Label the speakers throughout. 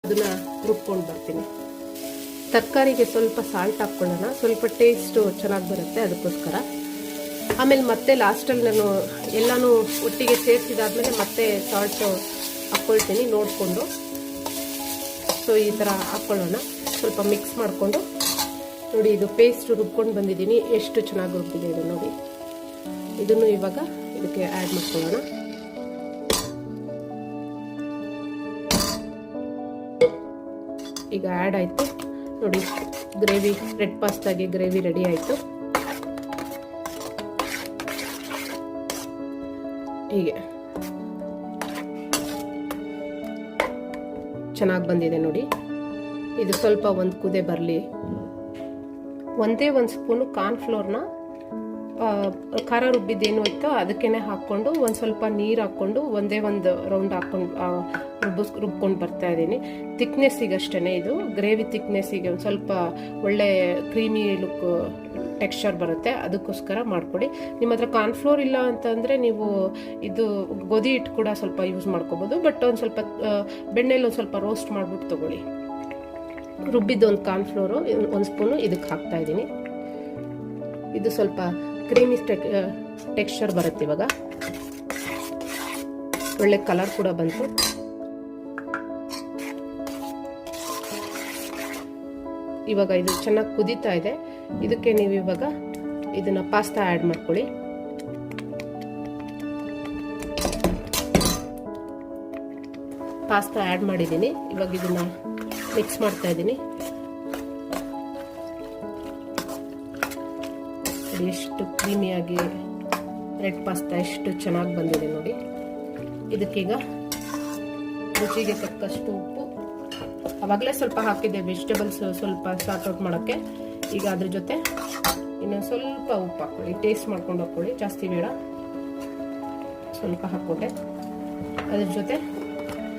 Speaker 1: ಅದನ್ನ ರುಬ್ಕೊಂಡು ಬರ್ತೀನಿ. ತರಕಾರಿಗೆ ಸ್ವಲ್ಪ ಸಾಲ್ಟ್ ಹಾಕ್ಕೊಳ್ಳೋಣ, ಸ್ವಲ್ಪ ಟೇಸ್ಟು ಚೆನ್ನಾಗಿ ಬರುತ್ತೆ ಅದಕ್ಕೋಸ್ಕರ. ಆಮೇಲೆ ಮತ್ತೆ ಲಾಸ್ಟಲ್ಲಿ ನಾನು ಎಲ್ಲನೂ ಒಟ್ಟಿಗೆ ಸೇರಿಸಿದಾದ್ಮೇಲೆ ಮತ್ತೆ ಸಾಲ್ಟು ಹಾಕ್ಕೊಳ್ತೀನಿ ನೋಡಿಕೊಂಡು. ಸೊ ಈ ಥರ ಹಾಕ್ಕೊಳ್ಳೋಣ, ಸ್ವಲ್ಪ ಮಿಕ್ಸ್ ಮಾಡಿಕೊಂಡು. ನೋಡಿ, ಇದು ಪೇಸ್ಟ್ ರುಬ್ಕೊಂಡು ಬಂದಿದ್ದೀನಿ, ಎಷ್ಟು ಚೆನ್ನಾಗಿ ರುಬ್ಬಿದೆ ಇದು ನೋಡಿ. ಇದನ್ನು ಇವಾಗ ಇದಕ್ಕೆ ಆ್ಯಡ್ ಮಾಡ್ಕೊಳ್ಳೋಣ. ಈಗ ಆ್ಯಡ್ ಆಯಿತು ನೋಡಿ, ಗ್ರೇವಿ ರೆಡ್ ಪಾಸ್ತಾಗೆ ಗ್ರೇವಿ ರೆಡಿ ಆಯಿತು. ಹೀಗೆ ಚೆನ್ನಾಗಿ ಬಂದಿದೆ ನೋಡಿ. ಇದು ಸ್ವಲ್ಪ ಒಂದು ಕುದೆ ಬರಲಿ. ಒಂದೇ ಒಂದು ಸ್ಪೂನು ಕಾರ್ನ್ಫ್ಲೋರ್ನ ಖಾರ ರುಬ್ಬಿದ್ದೇನು ಇತ್ತೋ ಅದಕ್ಕೇನೆ ಹಾಕ್ಕೊಂಡು ಒಂದು ಸ್ವಲ್ಪ ನೀರು ಹಾಕ್ಕೊಂಡು ಒಂದೇ ಒಂದು ರೌಂಡ್ ಹಾಕ್ಕೊಂಡು ರುಬ್ಕೊಂಡು ಬರ್ತಾ ಇದ್ದೀನಿ. ಥಿಕ್ನೆಸ್ಸಿಗೆ ಅಷ್ಟೇ, ಇದು ಗ್ರೇವಿ ಥಿಕ್ನೆಸ್ಸಿಗೆ ಒಂದು ಸ್ವಲ್ಪ ಒಳ್ಳೆ ಕ್ರೀಮಿ ಲುಕ್ ಟೆಕ್ಸ್ಚರ್ ಬರುತ್ತೆ, ಅದಕ್ಕೋಸ್ಕರ ಮಾಡಿಕೊಡಿ. ನಿಮ್ಮ ಹತ್ರ ಕಾರ್ನ್ಫ್ಲೋರ್ ಇಲ್ಲ ಅಂತಂದರೆ ನೀವು ಇದು ಗೋಧಿ ಹಿಟ್ಟು ಕೂಡ ಸ್ವಲ್ಪ ಯೂಸ್ ಮಾಡ್ಕೋಬೋದು. ಬಟ್ ಒಂದು ಸ್ವಲ್ಪ ಬೆಣ್ಣೆಲಿ ಒಂದು ಸ್ವಲ್ಪ ರೋಸ್ಟ್ ಮಾಡಿಬಿಟ್ಟು ತೊಗೊಳ್ಳಿ. ರುಬ್ಬಿದ್ದು ಒಂದು ಕಾರ್ನ್ಫ್ಲೋರು ಒಂದು ಸ್ಪೂನು ಇದಕ್ಕೆ ಹಾಕ್ತಾ ಇದ್ದೀನಿ. ಇದು ಸ್ವಲ್ಪ ಕ್ರೀಮಿ ಟೆಕ್ಸ್ಚರ್ ಬರುತ್ತೆ. ಇವಾಗ ಒಳ್ಳೆ ಕಲರ್ ಕೂಡ ಬಂತು. ಇವಾಗ ಇದು ಚೆನ್ನಾಗಿ ಕುದೀತಾ ಇದೆ. ಇದಕ್ಕೆ ನೀವು ಇವಾಗ ಇದನ್ನ ಪಾಸ್ತಾ ಆ್ಯಡ್ ಮಾಡ್ಕೊಳ್ಳಿ. ಪಾಸ್ತಾ ಆ್ಯಡ್ ಮಾಡಿದ್ದೀನಿ. ಇವಾಗ ಇದನ್ನ ಮಿಕ್ಸ್ ಮಾಡ್ತಾ ಇದ್ದೀನಿ. ಎಷ್ಟು ಕ್ರೀಮಿಯಾಗಿ ರೆಡ್ ಪಾಸ್ತಾ ಎಷ್ಟು ಚೆನ್ನಾಗಿ ಬಂದಿದೆ ನೋಡಿ. ಇದಕ್ಕೀಗ ರುಚಿಗೆ ತಕ್ಕಷ್ಟು ಉಪ್ಪು, ಅವಾಗಲೇ ಸ್ವಲ್ಪ ಹಾಕಿದ್ದೆ ವೆಜಿಟೇಬಲ್ಸ್ ಸ್ವಲ್ಪ ಸಾರ್ಟ್ ಔಟ್ ಮಾಡೋಕ್ಕೆ. ಈಗ ಅದ್ರ ಜೊತೆ ಇನ್ನೊಂದು ಸ್ವಲ್ಪ ಉಪ್ಪು ಹಾಕ್ಕೊಳ್ಳಿ, ಟೇಸ್ಟ್ ಮಾಡ್ಕೊಂಡು ಹಾಕ್ಕೊಳ್ಳಿ, ಜಾಸ್ತಿ ಬೇಡ, ಸ್ವಲ್ಪ ಹಾಕ್ಕೊಟ್ಟೆ. ಅದ್ರ ಜೊತೆ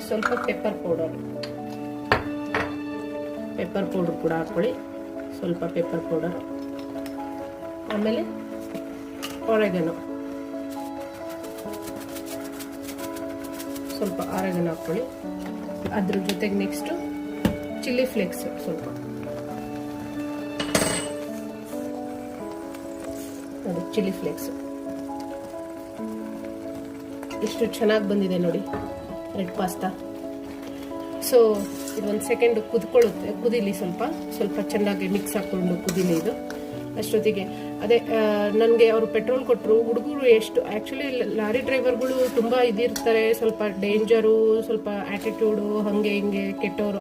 Speaker 1: ಸ್ವಲ್ಪ ಪೆಪ್ಪರ್ ಪೌಡರ್ ಕೂಡ ಹಾಕ್ಕೊಳ್ಳಿ, ಸ್ವಲ್ಪ ಪೆಪ್ಪರ್ ಪೌಡರ್. ಆಮೇಲೆ ಆರೆಗನೋ, ಸ್ವಲ್ಪ ಆರೆಗನೋ ಹಾಕ್ಕೊಳ್ಳಿ. ಅದ್ರ ಜೊತೆಗೆ ನೆಕ್ಸ್ಟು ಚಿಲ್ಲಿ ಫ್ಲೇಕ್ಸ್ ಸ್ವಲ್ಪ, ನೋಡಿ ಚಿಲ್ಲಿ ಫ್ಲೇಕ್ಸ್ ಎಷ್ಟು ಚೆನ್ನಾಗಿ ಬಂದಿದೆ ನೋಡಿ ರೆಡ್ ಪಾಸ್ತಾ. ಸೊ ಇದೊಂದು ಸೆಕೆಂಡ್ ಕುದೀಲಿ, ಸ್ವಲ್ಪ ಚೆನ್ನಾಗಿ ಮಿಕ್ಸ್ ಹಾಕ್ಕೊಂಡು ಕುದೀಲಿ ಇದು. ಅಷ್ಟೊತ್ತಿಗೆ ಅದೇ ನನಗೆ ಅವರು ಪೆಟ್ರೋಲ್ ಕೊಟ್ಟರು. ಹುಡುಗರು ಎಷ್ಟು ಆ್ಯಕ್ಚುಲಿ ಲಾರಿ ಡ್ರೈವರ್ಗಳು ತುಂಬ ಇದಿರ್ತಾರೆ, ಸ್ವಲ್ಪ ಡೇಂಜರು, ಸ್ವಲ್ಪ ಆ್ಯಟಿಟ್ಯೂಡು, ಹಾಗೆ ಹಿಂಗೆ ಕೆಟ್ಟವರು.